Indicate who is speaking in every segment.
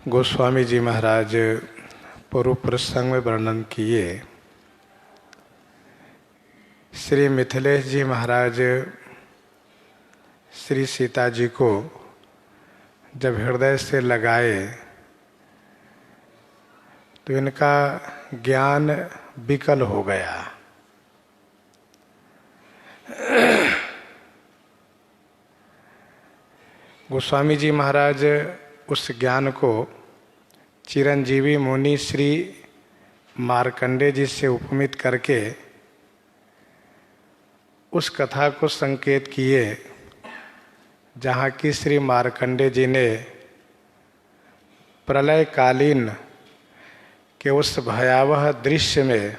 Speaker 1: गोस्वामी जी महाराज पूर्व प्रसंग में वर्णन किए। श्री मिथिलेश जी महाराज श्री सीता जी को जब हृदय से लगाए तो इनका ज्ञान विकल हो गया। गोस्वामी जी महाराज उस ज्ञान को चिरंजीवी मुनि श्री मार्कंडे जी से उपमित करके उस कथा को संकेत किए जहाँ की श्री मार्कंडे जी ने प्रलयकालीन के उस भयावह दृश्य में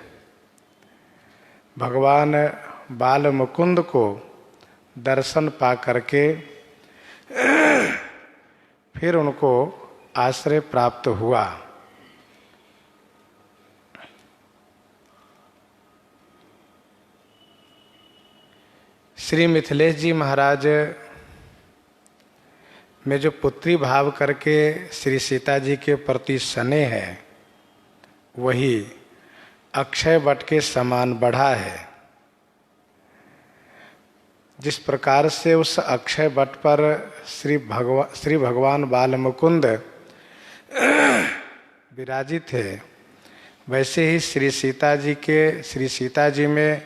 Speaker 1: भगवान बाल मुकुंद को दर्शन पा करके फिर उनको आश्रय प्राप्त हुआ। श्री मिथिलेश जी महाराज में जो पुत्री भाव करके श्री सीता जी के प्रति स्नेह है वही अक्षय वट के समान बढ़ा है। जिस प्रकार से उस अक्षय वट पर श्री भगवान बाल मुकुंद विराजित थे, वैसे ही श्री सीता जी में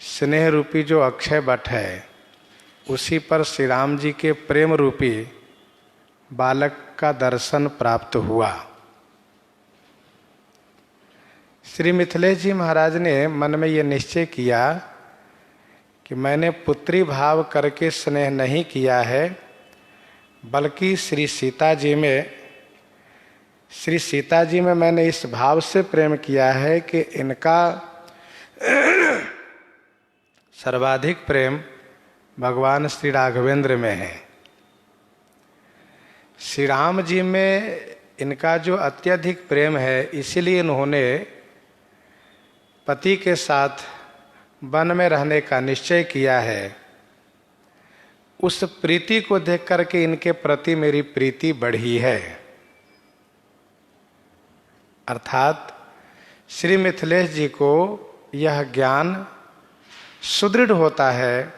Speaker 1: स्नेह रूपी जो अक्षय वट है उसी पर श्री राम जी के प्रेम रूपी बालक का दर्शन प्राप्त हुआ। श्री मिथिलेश जी महाराज ने मन में ये निश्चय किया कि मैंने पुत्री भाव करके स्नेह नहीं किया है, बल्कि श्री सीता जी में मैंने इस भाव से प्रेम किया है कि इनका सर्वाधिक प्रेम भगवान श्री राघवेंद्र में है। श्री राम जी में इनका जो अत्यधिक प्रेम है, इसीलिए इन्होंने पति के साथ वन में रहने का निश्चय किया है। उस प्रीति को देख करके इनके प्रति मेरी प्रीति बढ़ी है। अर्थात श्री मिथिलेश जी को यह ज्ञान सुदृढ़ होता है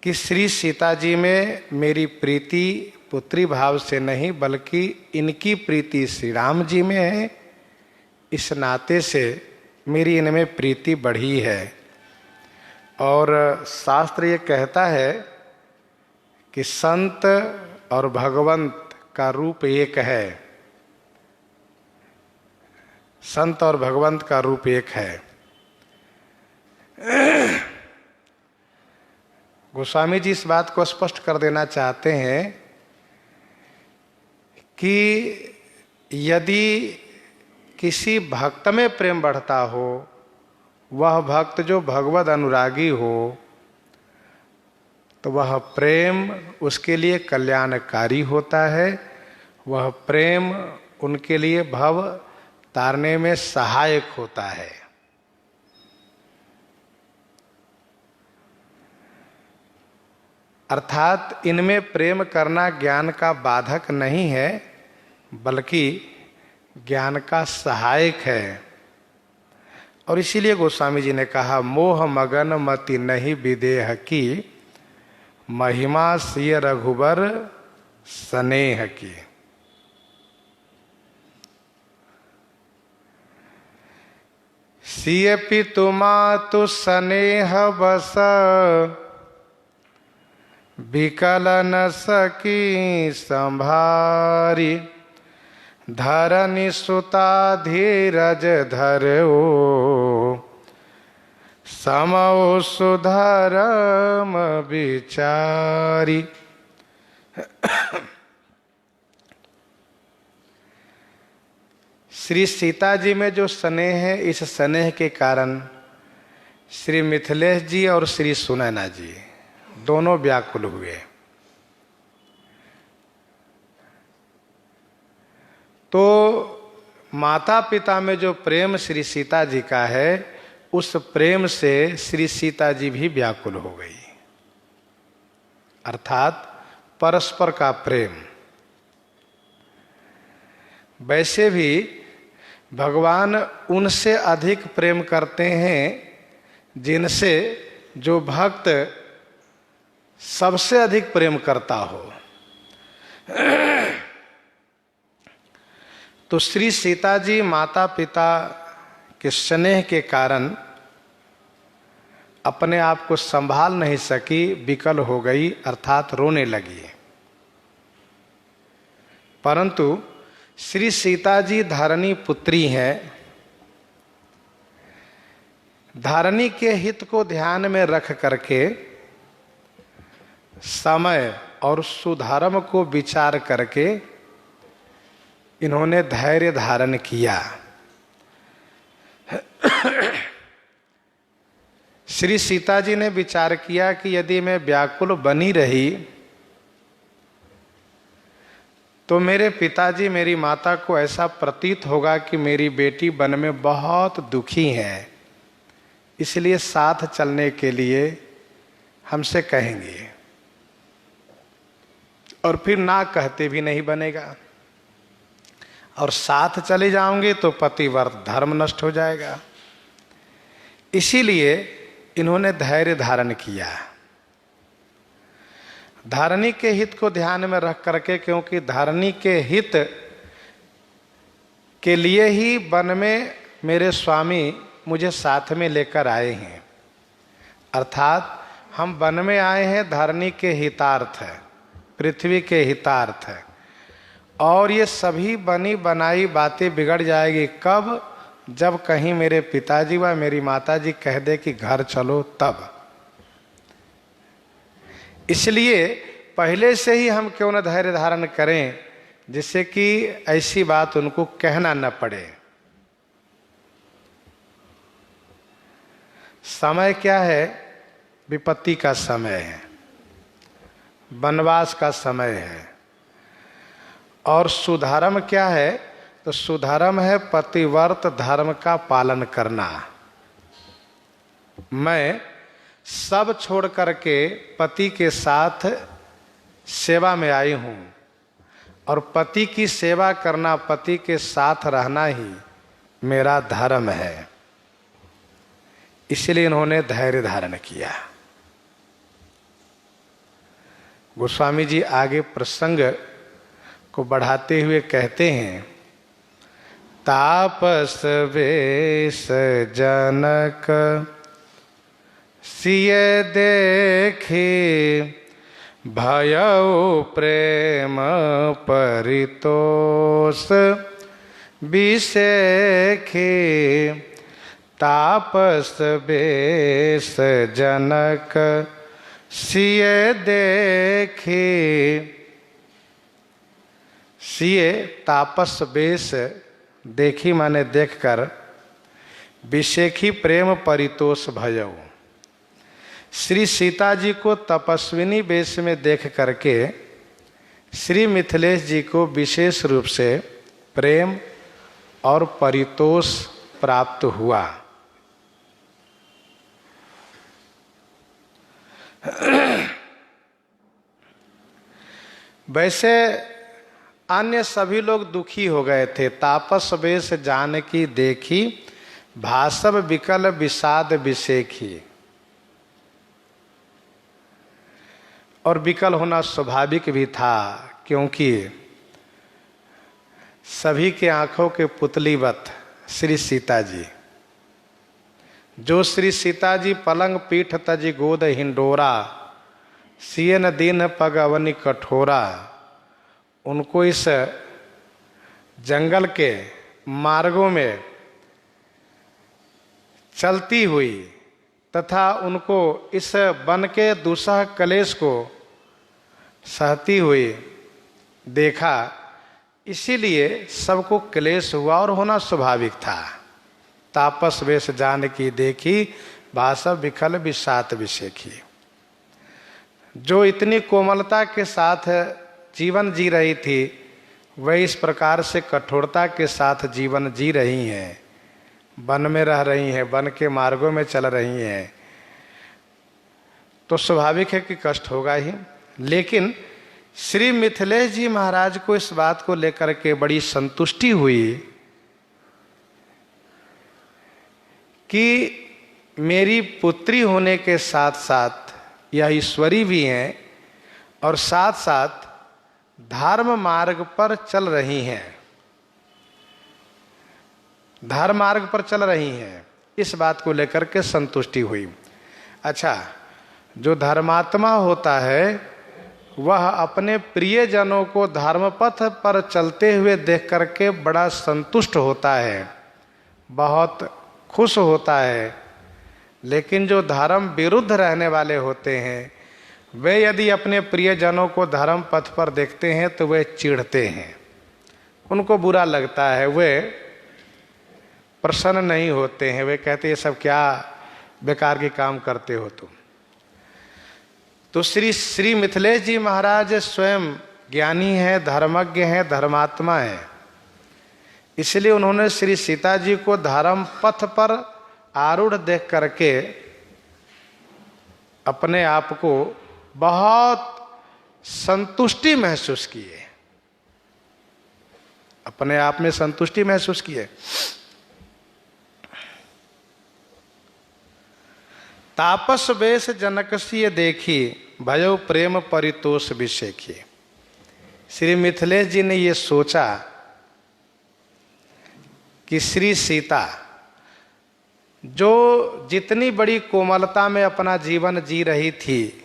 Speaker 1: कि श्री सीता जी में मेरी प्रीति पुत्री भाव से नहीं बल्कि इनकी प्रीति श्री राम जी में है। इस नाते से मेरी इनमें प्रीति बढ़ी है। और शास्त्र ये कहता है कि संत और भगवंत का रूप एक है। संत और भगवंत का रूप एक है। गोस्वामी जी इस बात को स्पष्ट कर देना चाहते हैं कि यदि किसी भक्त में प्रेम बढ़ता हो, वह भक्त जो भगवद अनुरागी हो, तो वह प्रेम उसके लिए कल्याणकारी होता है। वह प्रेम उनके लिए भव तारने में सहायक होता है। अर्थात इनमें प्रेम करना ज्ञान का बाधक नहीं है, बल्कि ज्ञान का सहायक है। और इसीलिए गोस्वामी जी ने कहा, मोह मगन मति नहीं विदेह की, महिमा सिय रघुबर स्नेह की। सिय पितु मातु स्नेह बस, विकल न सकी संभारी, धरनी सुता धीरज धरो, समो सुधरम विचारी। श्री सीता जी में जो स्नेह है, इस स्नेह के कारण श्री मिथिलेश जी और श्री सुनैना जी दोनों व्याकुल हुए। तो माता पिता में जो प्रेम श्री सीता जी का है, उस प्रेम से श्री सीता जी भी व्याकुल हो गई। अर्थात परस्पर का प्रेम। वैसे भी भगवान उनसे अधिक प्रेम करते हैं जिनसे जो भक्त सबसे अधिक प्रेम करता हो। तो श्री सीता जी माता पिता के स्नेह के कारण अपने आप को संभाल नहीं सकी, विकल हो गई अर्थात रोने लगी। परंतु श्री सीता जी धरणी पुत्री हैं। धरणी के हित को ध्यान में रख करके समय और सुधर्म को विचार करके इन्होंने धैर्य धारण किया। श्री सीता जी ने विचार किया कि यदि मैं व्याकुल बनी रही तो मेरे पिताजी मेरी माता को ऐसा प्रतीत होगा कि मेरी बेटी वन में बहुत दुखी है, इसलिए साथ चलने के लिए हमसे कहेंगे और फिर ना कहते भी नहीं बनेगा, और साथ चले जाओगे तो पतिव्रत धर्म नष्ट हो जाएगा। इसीलिए इन्होंने धैर्य धारण किया, धरणी के हित को ध्यान में रख करके, क्योंकि धरणी के हित के लिए ही वन में मेरे स्वामी मुझे साथ में लेकर आए हैं। अर्थात हम वन में आए हैं धरणी के हितार्थ है, पृथ्वी के हितार्थ है, और ये सभी बनी बनाई बातें बिगड़ जाएगी कब? जब कहीं मेरे पिताजी व मेरी माताजी कह दे कि घर चलो तब। इसलिए पहले से ही हम क्यों न धैर्य धारण करें जिससे कि ऐसी बात उनको कहना न पड़े। समय क्या है? विपत्ति का समय है, वनवास का समय है। और सुधर्म क्या है? तो सुधर्म है पतिव्रत धर्म का पालन करना। मैं सब छोड़ करके पति के साथ सेवा में आई हूँ, और पति की सेवा करना, पति के साथ रहना ही मेरा धर्म है। इसलिए इन्होंने धैर्य धारण किया। गोस्वामी जी आगे प्रसंग को बढ़ाते हुए कहते हैं, तापस वेश जनक सिय देखे भयउ प्रेम परितोष विषेखे। तापस वेश जनक सिय देखे। सिय तापस वेश देखी माने देखकर, विषेखी प्रेम परितोष भयऊ। श्री सीता जी को तपस्विनी वेश में देख करके श्री मिथिलेश जी को विशेष रूप से प्रेम और परितोष प्राप्त हुआ। वैसे अन्य सभी लोग दुखी हो गए थे। तापस वेश जानकी देखी भासव विकल विषाद विषेखी। और विकल होना स्वाभाविक भी था, क्योंकि सभी के आंखों के पुतलीवत श्री सीता जी, जो श्री सीता जी पलंग पीठ तजी गोद हिंडोरा, सियन दीन पग अवनि कठोरा, उनको इस जंगल के मार्गों में चलती हुई तथा उनको इस वन के दुस्सह कलेश को सहती हुई देखा, इसीलिए सबको क्लेश हुआ और होना स्वाभाविक था। तापस वेश जानकी देखी भासव विकल विषाद विषेखी। जो इतनी कोमलता के साथ जीवन जी रही थी, वह इस प्रकार से कठोरता के साथ जीवन जी रही हैं, वन में रह रही हैं, वन के मार्गों में चल रही हैं, तो स्वाभाविक है कि कष्ट होगा ही। लेकिन श्री मिथिलेश जी महाराज को इस बात को लेकर के बड़ी संतुष्टि हुई कि मेरी पुत्री होने के साथ साथ यह ईश्वरी भी हैं और साथ साथ धर्म मार्ग पर चल रही हैं, धर्म मार्ग पर चल रही हैं, इस बात को लेकर के संतुष्टि हुई। अच्छा, जो धर्मात्मा होता है वह अपने प्रियजनों को धर्म पथ पर चलते हुए देख करके बड़ा संतुष्ट होता है, बहुत खुश होता है। लेकिन जो धर्म विरुद्ध रहने वाले होते हैं वे यदि अपने प्रियजनों को धर्म पथ पर देखते हैं तो वे चिढ़ते हैं, उनको बुरा लगता है, वे प्रसन्न नहीं होते हैं, वे कहते हैं ये सब क्या बेकार के काम करते हो तुम। तो श्री मिथिलेश जी महाराज स्वयं ज्ञानी हैं, धर्मज्ञ हैं, धर्मात्मा हैं, इसलिए उन्होंने श्री सीता जी को धर्म पथ पर आरूढ़ देख करके अपने आप को बहुत संतुष्टि महसूस किए, अपने आप में संतुष्टि महसूस किए। तापस वेश जनकसिय देखी भयो प्रेम परितोष विषेखी। श्री मिथिलेश जी ने ये सोचा कि श्री सीता जो जितनी बड़ी कोमलता में अपना जीवन जी रही थी,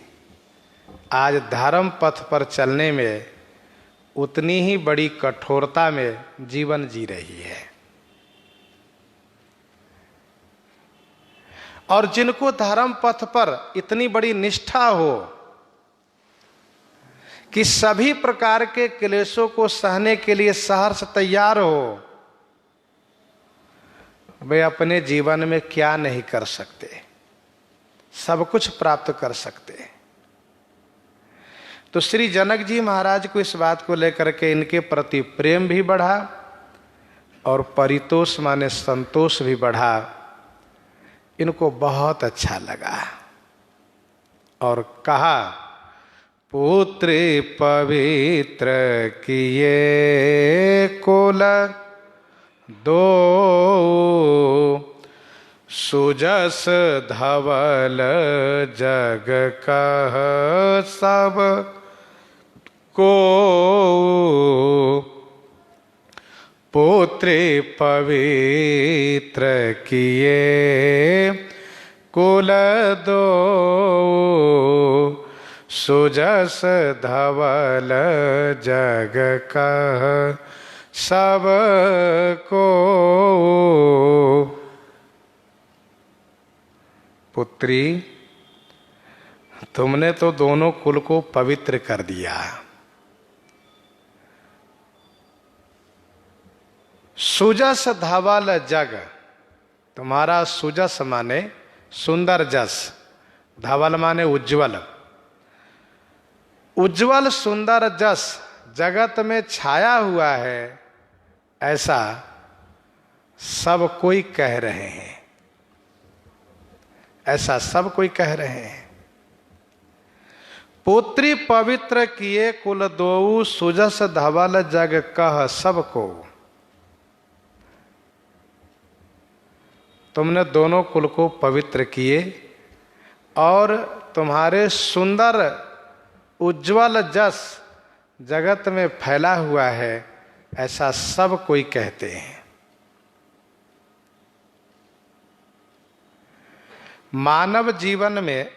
Speaker 1: आज धर्म पथ पर चलने में उतनी ही बड़ी कठोरता में जीवन जी रही है। और जिनको धर्म पथ पर इतनी बड़ी निष्ठा हो कि सभी प्रकार के क्लेशों को सहने के लिए सहर्ष तैयार हो, वे अपने जीवन में क्या नहीं कर सकते, सब कुछ प्राप्त कर सकते। तो श्री जनक जी महाराज को इस बात को लेकर के इनके प्रति प्रेम भी बढ़ा और परितोष माने संतोष भी बढ़ा। इनको बहुत अच्छा लगा और कहा, पुत्र पवित्र किए कुल दो, सुजस धवल जग कह सब को, पुत्र पवित्र किए कुल दो, सुजस धवल जग कह सब को। पुत्री, तुमने तो दोनों कुल को पवित्र कर दिया। सुजस धवल जग, तुम्हारा सुजस माने सुंदर जस, धवल माने उज्जवल, उज्जवल सुंदर जस जगत में छाया हुआ है, ऐसा सब कोई कह रहे हैं, ऐसा सब कोई कह रहे हैं। पुत्री पवित्र किए कुल दोऊ, सुजस धवल जग कह सबको। तुमने दोनों कुल को पवित्र किए और तुम्हारे सुंदर उज्जवल जस जगत में फैला हुआ है, ऐसा सब कोई कहते हैं। मानव जीवन में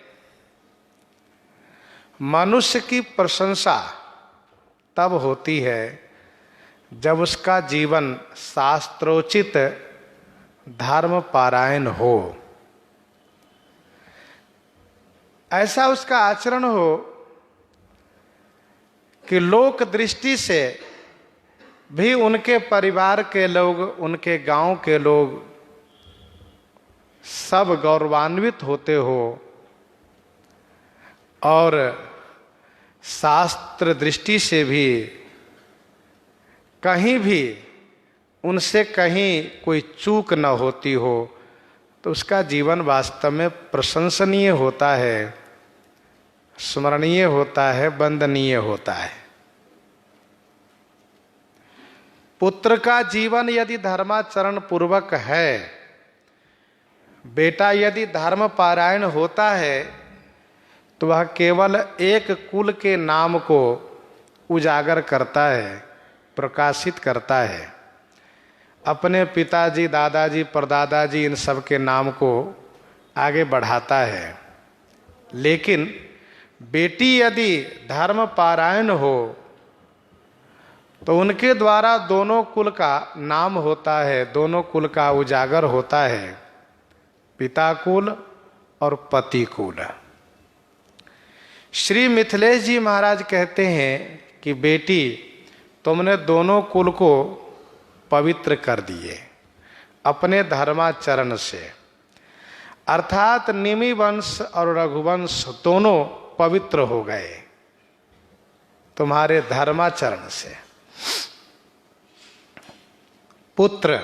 Speaker 1: मनुष्य की प्रशंसा तब होती है जब उसका जीवन शास्त्रोचित धर्म पारायण हो, ऐसा उसका आचरण हो कि लोक दृष्टि से भी उनके परिवार के लोग, उनके गांव के लोग सब गौरवान्वित होते हो और शास्त्र दृष्टि से भी कहीं भी उनसे कहीं कोई चूक न होती हो, तो उसका जीवन वास्तव में प्रशंसनीय होता है, स्मरणीय होता है, वंदनीय होता है। पुत्र का जीवन यदि धर्माचरण पूर्वक है, बेटा यदि धर्म पारायण होता है, तो वह केवल एक कुल के नाम को उजागर करता है, प्रकाशित करता है। अपने पिताजी, दादाजी, परदादाजी इन सब के नाम को आगे बढ़ाता है। लेकिन बेटी यदि धर्म पारायण हो तो उनके द्वारा दोनों कुल का नाम होता है, दोनों कुल का उजागर होता है, पिता कुल और पति कुल। श्री मिथिलेश जी महाराज कहते हैं कि बेटी, तुमने दोनों कुल को पवित्र कर दिए अपने धर्माचरण से, अर्थात निमि वंश और रघुवंश दोनों पवित्र हो गए तुम्हारे धर्माचरण से। पुत्र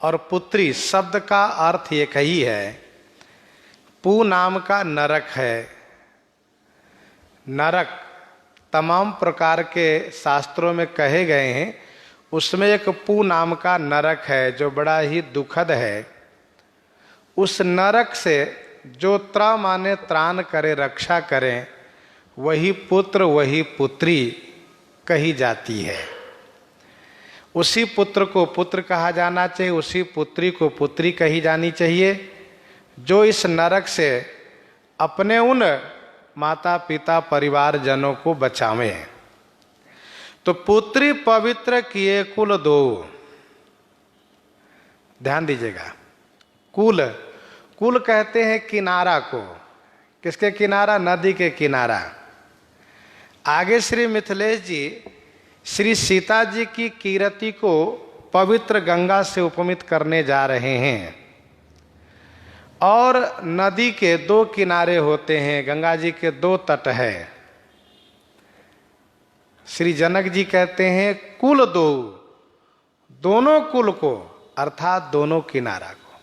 Speaker 1: और पुत्री शब्द का अर्थ एक ही है। पू नाम का नरक है। नरक तमाम प्रकार के शास्त्रों में कहे गए हैं, उसमें एक पू नाम का नरक है जो बड़ा ही दुखद है। उस नरक से जो त्र माने त्राण करे, रक्षा करें, वही पुत्र वही पुत्री कही जाती है। उसी पुत्र को पुत्र कहा जाना चाहिए, उसी पुत्री को पुत्री कही जानी चाहिए, जो इस नरक से अपने उन माता पिता परिवार जनों को बचावें। तो पुत्री पवित्र किए कुल दो। ध्यान दीजिएगा, कुल, कुल कहते हैं किनारा को। किसके किनारा? नदी के किनारा। आगे श्री मिथिलेश जी श्री सीता जी की कीर्ति को पवित्र गंगा से उपमित करने जा रहे हैं। और नदी के दो किनारे होते हैं, गंगा जी के दो तट है। श्री जनक जी कहते हैं कुल दो, दोनों कुल को अर्थात दोनों किनारा को।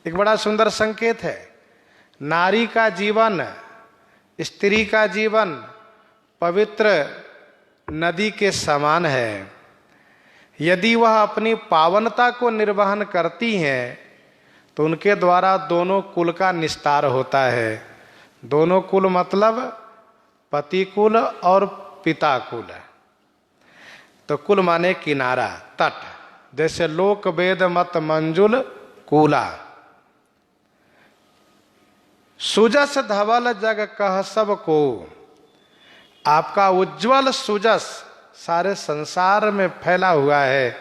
Speaker 1: एक बड़ा सुंदर संकेत है। नारी का जीवन, स्त्री का जीवन पवित्र नदी के समान है। यदि वह अपनी पावनता को निर्वहन करती हैं तो उनके द्वारा दोनों कुल का निस्तार होता है। दोनों कुल मतलब पति कुल और पिता कुल। तो कुल माने किनारा, तट। जैसे लोक वेद मत मंजुल कूला। सुजस धवल जग कह सब को। आपका उज्जवल सुजस सारे संसार में फैला हुआ है।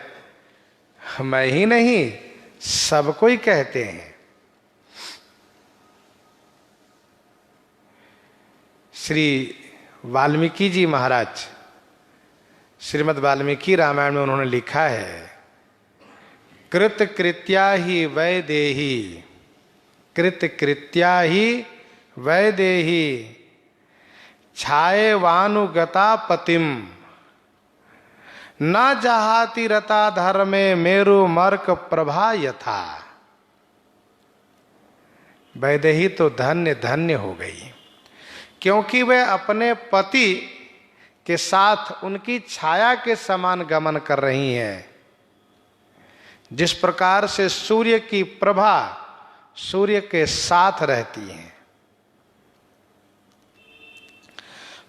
Speaker 1: मैं ही नहीं, सबको ही कहते हैं। श्री वाल्मीकि जी महाराज श्रीमद् वाल्मीकि रामायण में उन्होंने लिखा है, कृत कृत्या ही वैदेही, कृत कृत्या ही वैदेही, छाएवानुगता पतिम, न जहाति रता धर्मे मेरु मर्क प्रभा यथा। वैदेही तो धन्य धन्य हो गई, क्योंकि वह अपने पति के साथ उनकी छाया के समान गमन कर रही हैं। जिस प्रकार से सूर्य की प्रभा सूर्य के साथ रहती है।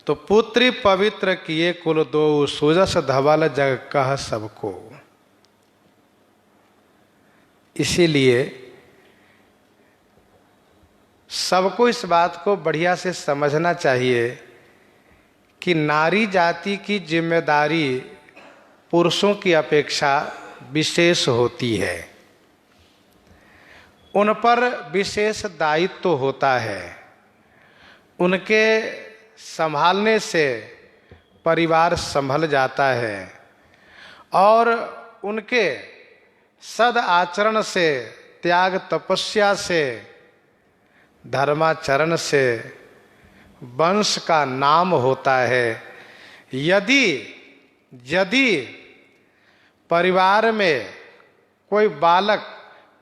Speaker 1: तो पुत्री पवित्र किए कुल दो, सुजस धवल जग कह सबको। इसीलिए सबको इस बात को बढ़िया से समझना चाहिए कि नारी जाति की जिम्मेदारी पुरुषों की अपेक्षा विशेष होती है। उन पर विशेष दायित्व होता है। उनके संभालने से परिवार संभल जाता है और उनके सद आचरण से, त्याग तपस्या से, धर्माचरण से वंश का नाम होता है। यदि परिवार में कोई बालक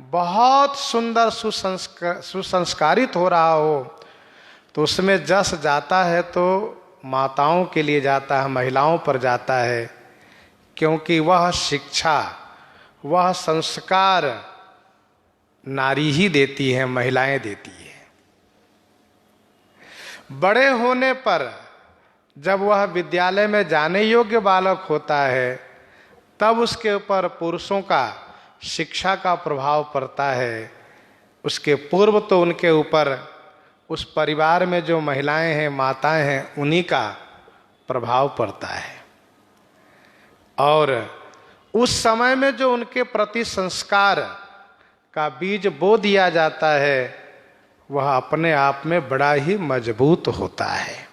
Speaker 1: बहुत सुंदर सुसंस्कारित हो रहा हो तो उसमें जस जाता है तो माताओं के लिए जाता है, महिलाओं पर जाता है। क्योंकि वह शिक्षा, वह संस्कार नारी ही देती है, महिलाएं देती है। बड़े होने पर जब वह विद्यालय में जाने योग्य बालक होता है, तब उसके ऊपर पुरुषों का शिक्षा का प्रभाव पड़ता है। उसके पूर्व तो उनके ऊपर उस परिवार में जो महिलाएं हैं, माताएं हैं, उन्हीं का प्रभाव पड़ता है। और उस समय में जो उनके प्रति संस्कार का बीज बो दिया जाता है, वह अपने आप में बड़ा ही मजबूत होता है।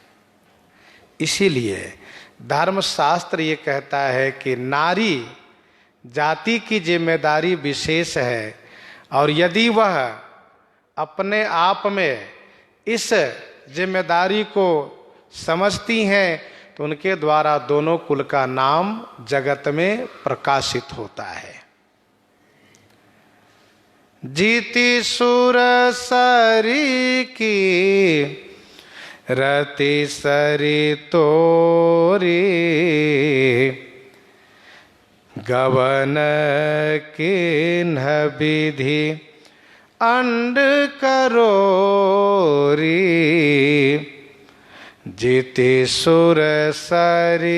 Speaker 1: इसीलिए धर्मशास्त्र ये कहता है कि नारी जाति की जिम्मेदारी विशेष है, और यदि वह अपने आप में इस जिम्मेदारी को समझती हैं तो उनके द्वारा दोनों कुल का नाम जगत में प्रकाशित होता है। जीती सुर सरी की रति सरी तोरी, गवन किन्ह विधि अंड करोरी, जीती सुर सरी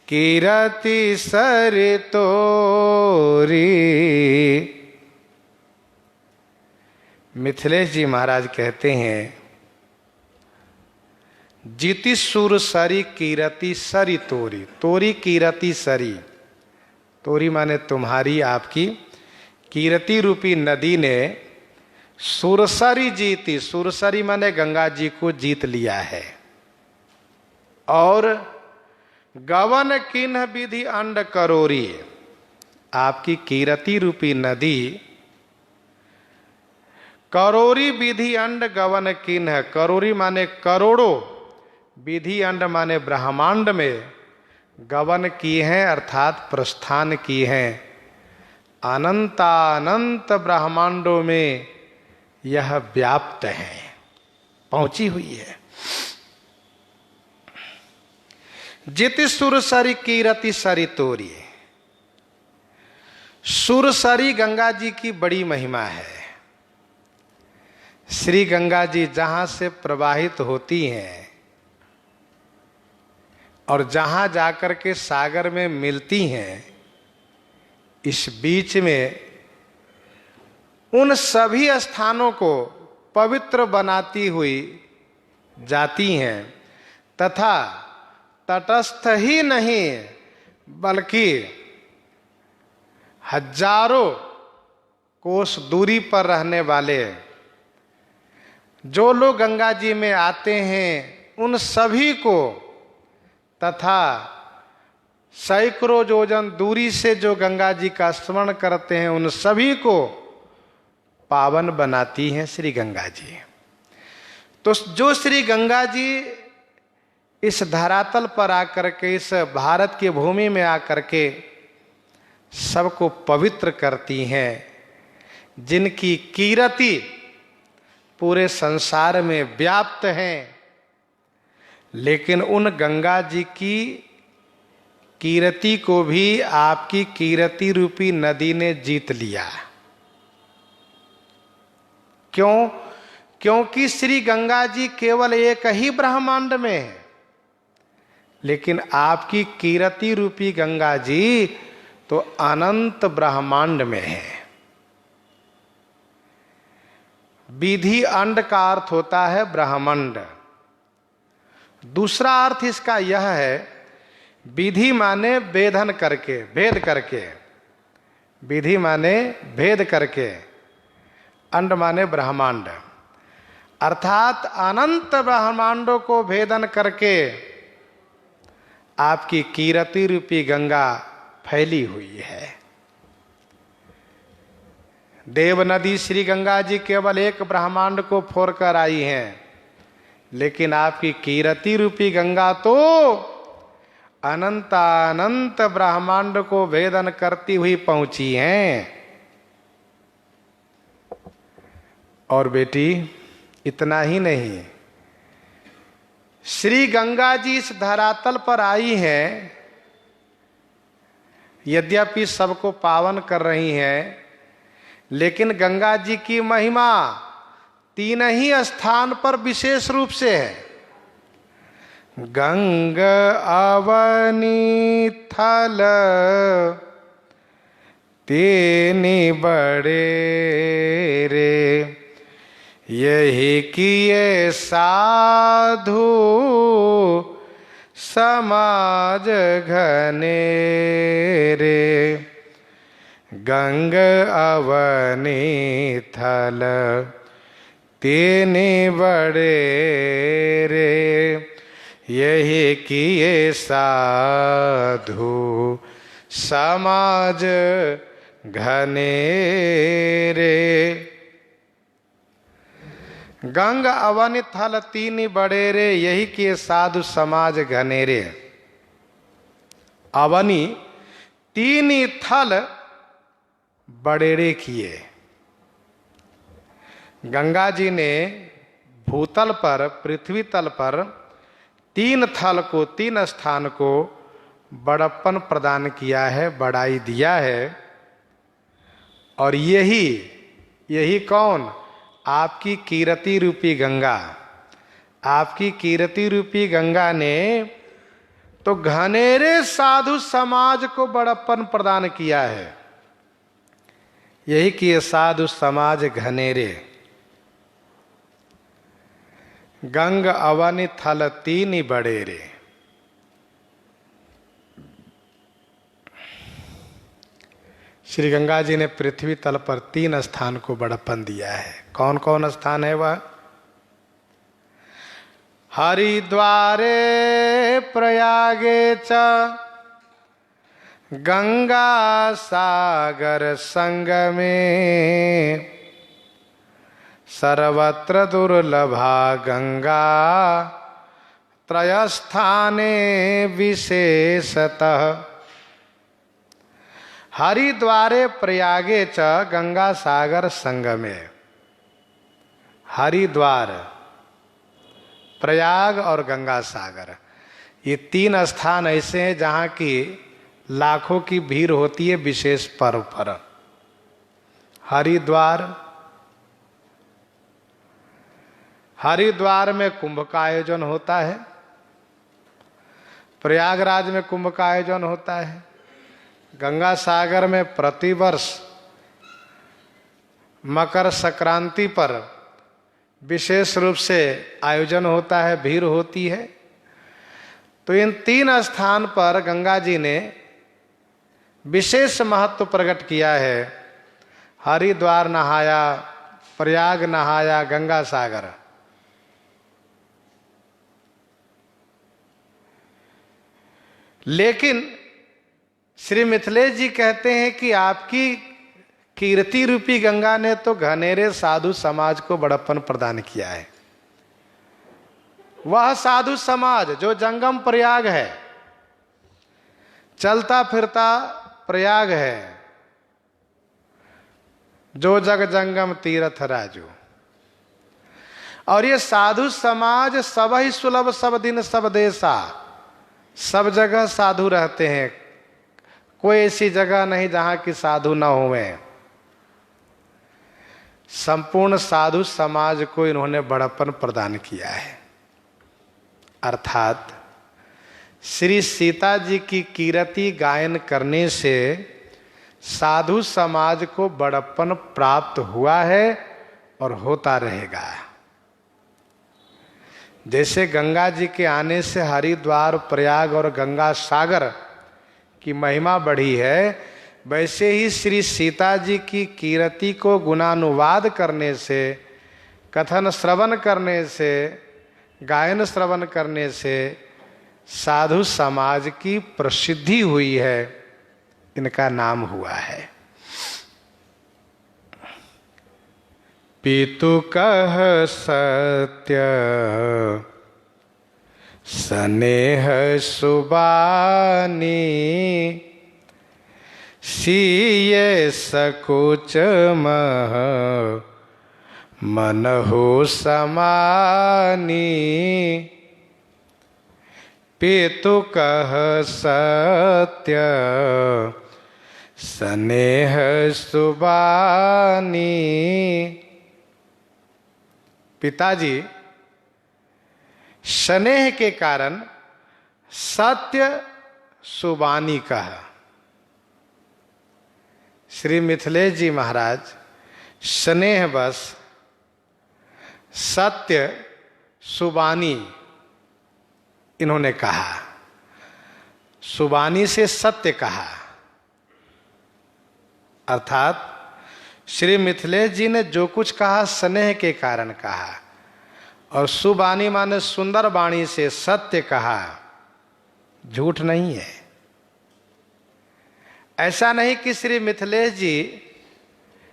Speaker 1: कीरति सर तोरी। मिथिलेश जी महाराज कहते हैं, जीती सुर सरी कीरति सरी तोरी। तोरी कीरति सरी, तोरी माने तुम्हारी, आपकी। कीरति रूपी नदी ने सुरसरी जीती, सुरसरी माने गंगा जी को जीत लिया है। और गवन किन्ह विधि अंड करोरी, आपकी कीरति रूपी नदी करोरी विधि अंड गवन किन्ह, करोरी माने करोड़ों, विधि अंड माने ब्रह्मांड में गवन की हैं, अर्थात प्रस्थान की हैं। अनंतानंत ब्रह्मांडों में यह व्याप्त है, पहुंची हुई है। जिति सुरसरी कीरति सरी तोरी। सुरसरी गंगा जी की बड़ी महिमा है। श्री गंगा जी जहां से प्रवाहित होती हैं और जहां जाकर के सागर में मिलती हैं, इस बीच में उन सभी स्थानों को पवित्र बनाती हुई जाती हैं, तथा तटस्थ ही नहीं बल्कि हजारों कोस दूरी पर रहने वाले जो लोग गंगा जी में आते हैं, उन सभी को, तथा सैकड़ों योजन दूरी से जो गंगा जी का स्मरण करते हैं, उन सभी को पावन बनाती हैं श्री गंगा जी। तो जो श्री गंगा जी इस धरातल पर आकर के, इस भारत की भूमि में आकर के सबको पवित्र करती हैं, जिनकी कीरति पूरे संसार में व्याप्त हैं, लेकिन उन गंगा जी की कीरति को भी आपकी कीरति रूपी नदी ने जीत लिया। क्यों? क्योंकि श्री गंगा जी केवल एक ही ब्रह्मांड में है, लेकिन आपकी कीरति रूपी गंगा जी तो अनंत ब्रह्मांड में है। विधि अंड का अर्थ होता है ब्रह्मांड। दूसरा अर्थ इसका यह है, विधि माने वेधन करके, भेद करके, विधि माने भेद करके, अंड माने ब्रह्मांड, अर्थात अनंत ब्रह्मांडों को भेदन करके आपकी कीरति रूपी गंगा फैली हुई है। देव नदी श्री गंगा जी केवल एक ब्रह्मांड को फोड़कर आई हैं, लेकिन आपकी कीरति रूपी गंगा तो अनंत ब्रह्मांड को भेदन करती हुई पहुंची हैं। और बेटी, इतना ही नहीं, श्री गंगा जी इस धरातल पर आई हैं, यद्यपि सबको पावन कर रही हैं, लेकिन गंगा जी की महिमा तीन ही स्थान पर विशेष रूप से है। गंग अवनी थल तेनी बड़े रे, यही किए साधु समाज घने रे। गंग अवनी थल तेने बड़े रे, यही किए साधु समाज घने रे। गंग अवनि थल तीन बड़े रे, यही किए साधु समाज घने रे। अवनि तीन थल बड़ेरे किए। गंगा जी ने भूतल पर, पृथ्वी तल पर तीन थल को, तीन स्थान को बड़प्पन प्रदान किया है, बड़ाई दिया है। और यही कौन? आपकी कीरति रूपी गंगा। आपकी कीरति रूपी गंगा ने तो घनेरे साधु समाज को बड़प्पन प्रदान किया है। यही कि साधु समाज घनेरे। गंग अवनि थल तीन बड़ेरे। श्री गंगा जी ने पृथ्वी तल पर तीन स्थान को बड़प्पन दिया है। कौन कौन स्थान है वह? हरिद्वारे प्रयागे च गंगा सागर संगमे, सर्वत्र दुर्लभा गंगा त्रयस्थाने विशेषतः। हरिद्वारे प्रयागे च गंगा सागर संगमे। हरिद्वार, प्रयाग और गंगा सागर, ये तीन स्थान ऐसे हैं जहाँ की लाखों की भीड़ होती है विशेष पर्व पर। हरिद्वार में कुंभ का आयोजन होता है, प्रयागराज में कुंभ का आयोजन होता है, गंगा सागर में प्रतिवर्ष मकर संक्रांति पर विशेष रूप से आयोजन होता है, भीड़ होती है। तो इन तीन स्थान पर गंगा जी ने विशेष महत्व प्रकट किया है। हरिद्वार नहाया, प्रयाग नहाया, गंगा सागर। लेकिन श्री मिथिलेश जी कहते हैं कि आपकी कीर्ति रूपी गंगा ने तो घनेरे साधु समाज को बड़प्पन प्रदान किया है। वह साधु समाज जो जंगम प्रयाग है, चलता फिरता प्रयाग है, जो जग जंगम तीर्थ राजू। और ये साधु समाज सब ही सुलभ सब दिन सब देशा, सब जगह साधु रहते हैं। कोई ऐसी जगह नहीं जहां की साधु न हुए। संपूर्ण साधु समाज को इन्होंने बड़प्पन प्रदान किया है। अर्थात श्री सीता जी की कीर्ति गायन करने से साधु समाज को बड़प्पन प्राप्त हुआ है और होता रहेगा। जैसे गंगा जी के आने से हरिद्वार, प्रयाग और गंगा सागर की महिमा बढ़ी है, वैसे ही श्री सीता जी की कीर्ति को गुणानुवाद करने से, कथन श्रवण करने से, गायन श्रवण करने से साधु समाज की प्रसिद्धि हुई है, इनका नाम हुआ है। पितु कह सत्य स्नेह सुबानी, सीये सकुच मह मन हो समानी। पितु कह सत्य स्नेह सुबानी। पिताजी स्नेह के कारण सत्य सुबानी कहा। श्री मिथिलेश जी महाराज स्नेह बस सत्य सुबानी इन्होंने कहा, सुबानी से सत्य कहा। अर्थात श्री मिथिलेश जी ने जो कुछ कहा स्नेह के कारण कहा, और सुबानी माने सुंदर वाणी से सत्य कहा, झूठ नहीं है। ऐसा नहीं कि श्री मिथिलेश जी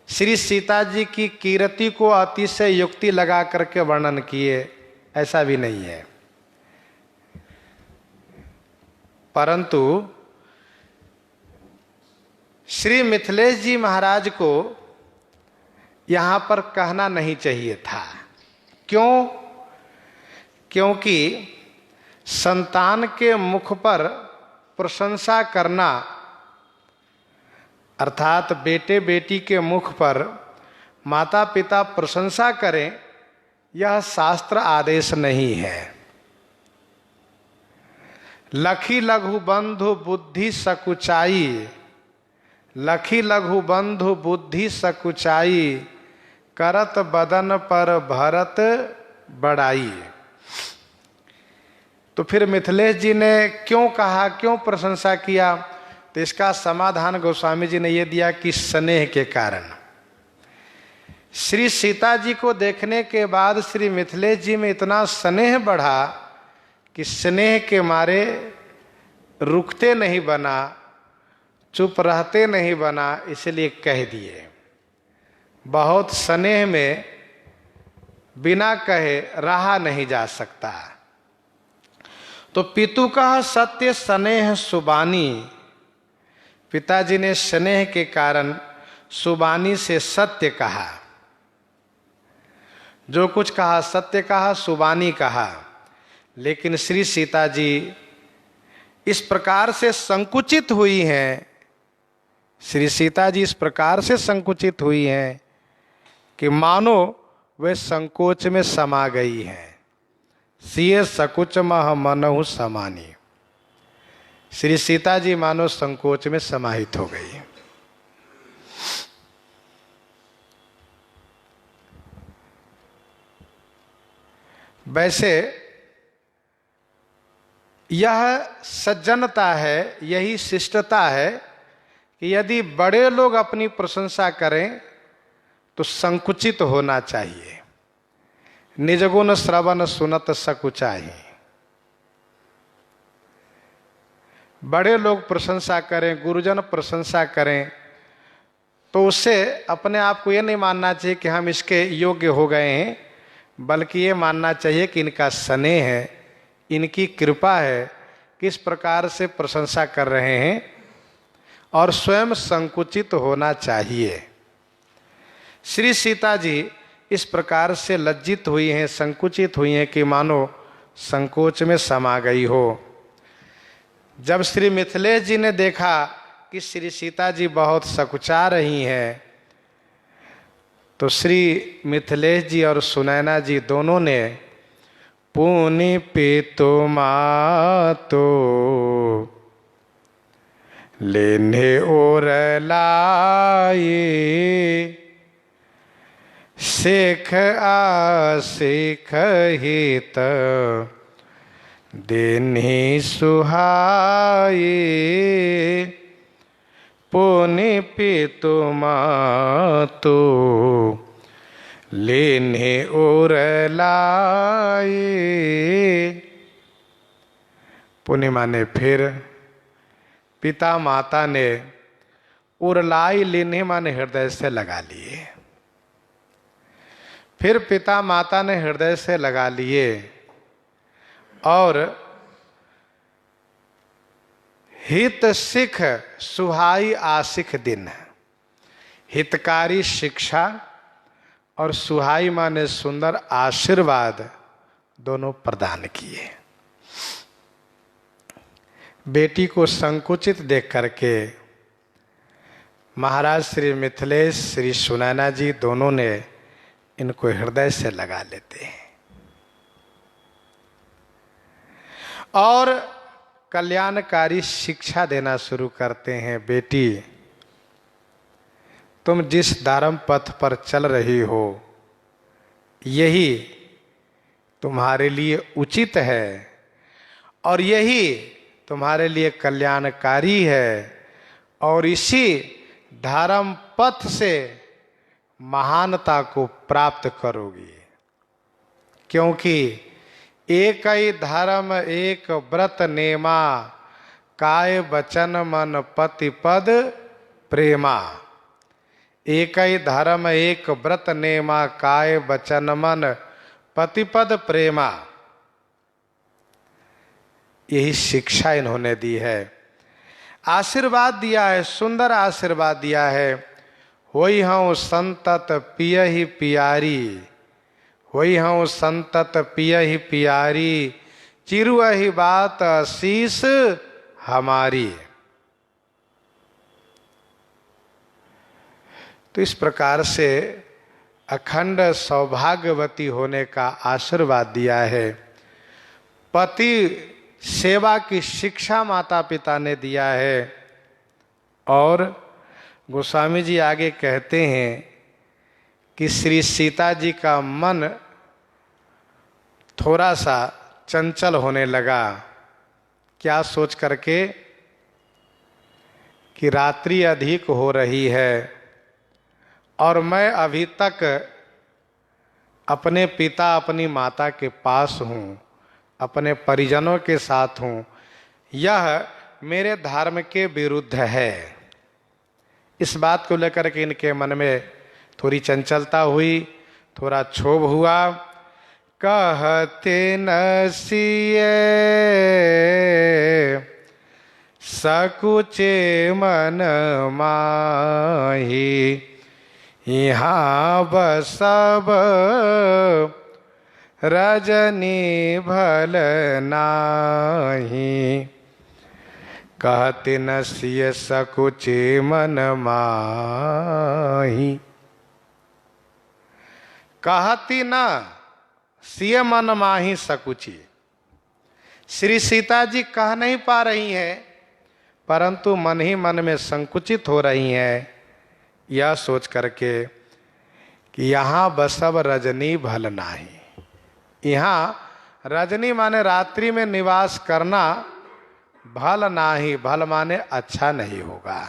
Speaker 1: श्री सीता जी की कीर्ति को अतिशय युक्ति लगा करके वर्णन किए, ऐसा भी नहीं है। परंतु श्री मिथिलेश जी महाराज को यहाँ पर कहना नहीं चाहिए था। क्यों? क्योंकि संतान के मुख पर प्रशंसा करना, अर्थात बेटे बेटी के मुख पर माता पिता प्रशंसा करें, यह शास्त्र आदेश नहीं है। लखी लघु बंधु बुद्धि सकुचाई, लखी लघु बंधु बुद्धि सकुचाई, करत बदन पर भरत बड़ाई। तो फिर मिथिलेश जी ने क्यों कहा, क्यों प्रशंसा किया? तो इसका समाधान गोस्वामी जी ने यह दिया कि स्नेह के कारण। श्री सीता जी को देखने के बाद श्री मिथिलेश जी में इतना स्नेह बढ़ा कि स्नेह के मारे रुकते नहीं बना, चुप रहते नहीं बना, इसलिए कह दिए। बहुत स्नेह में बिना कहे रहा नहीं जा सकता। तो पितु का सत्य स्नेह सुबानी, पिताजी ने स्नेह के कारण सुबानी से सत्य कहा। जो कुछ कहा सत्य कहा, सुबानी कहा। लेकिन श्री सीता जी इस प्रकार से संकुचित हुई हैं, श्री सीता जी इस प्रकार से संकुचित हुई हैं कि मानो वे संकोच में समा गई हैं। सिए सकुच मह मनहु समानी। श्री सीता जी मानो संकोच में समाहित हो गई। वैसे यह सज्जनता है, यही शिष्टता है कि यदि बड़े लोग अपनी प्रशंसा करें तो संकुचित होना चाहिए। निजगुण श्रवण सुनत सकुचाही। बड़े लोग प्रशंसा करें, गुरुजन प्रशंसा करें, तो उससे अपने आप को ये नहीं मानना चाहिए कि हम इसके योग्य हो गए हैं, बल्कि ये मानना चाहिए कि इनका स्नेह है, इनकी कृपा है, किस प्रकार से प्रशंसा कर रहे हैं, और स्वयं संकुचित होना चाहिए। श्री सीता जी इस प्रकार से लज्जित हुई हैं, संकुचित हुई हैं कि मानो संकोच में समा गई हो। जब श्री मिथिलेश जी ने देखा कि श्री सीता जी बहुत सकुचा रही हैं, तो श्री मिथिलेश जी और सुनैना जी दोनों ने पुनि पितु मातो लेने और लाए, शेख आशिख हित देनी सुहाए, पुनि पितु मातो लेने और लाए। पुनि माने फिर, पिता माता ने उरलाई, लेने माने हृदय से लगा लिए। फिर पिता माता ने हृदय से लगा लिए और हित सिख सुहाई आशिख दिन, हितकारी शिक्षा और सुहाई माने सुंदर आशीर्वाद दोनों प्रदान किए। बेटी को संकुचित देख करके महाराज श्री मिथिलेश, श्री सुनैना जी दोनों ने इनको हृदय से लगा लेते हैं और कल्याणकारी शिक्षा देना शुरू करते हैं। बेटी, तुम जिस धर्म पथ पर चल रही हो यही तुम्हारे लिए उचित है और यही तुम्हारे लिए कल्याणकारी है और इसी धर्म पथ से महानता को प्राप्त करोगी, क्योंकि एक ही धर्म एक व्रत नेमा, काय वचन मन पति पद प्रेमा। एक ही धर्म एक व्रत नेमा, काय वचन मन पति पद प्रेमा। यही शिक्षा इन्होंने दी है, आशीर्वाद दिया है, सुंदर आशीर्वाद दिया है। होई हूँ संतत पिय ही पियारी, होई हूँ संतत पिय ही पियारी, चिरु ही बात शीस हमारी। तो इस प्रकार से अखंड सौभाग्यवती होने का आशीर्वाद दिया है। पति सेवा की शिक्षा माता पिता ने दिया है। और गोस्वामी जी आगे कहते हैं कि श्री सीता जी का मन थोड़ा सा चंचल होने लगा। क्या सोच करके कि रात्रि अधिक हो रही है और मैं अभी तक अपने पिता अपनी माता के पास हूँ, अपने परिजनों के साथ हूँ, यह मेरे धर्म के विरुद्ध है। इस बात को लेकर के इनके मन में थोड़ी चंचलता हुई, थोड़ा क्षोभ हुआ। कहते न सिए सकुचे मन माही, यहाँ बसब रजनी भल नाही। कहते न सिय सकुचे मन माही, कहती न सिय मन माही सकुची। श्री सीता जी कह नहीं पा रही हैं, परंतु मन ही मन में संकुचित हो रही हैं, यह सोच करके कि यहाँ बसब रजनी भल नाही। यहाँ रजनी माने रात्रि में निवास करना, भल नाही, भल माने अच्छा नहीं होगा।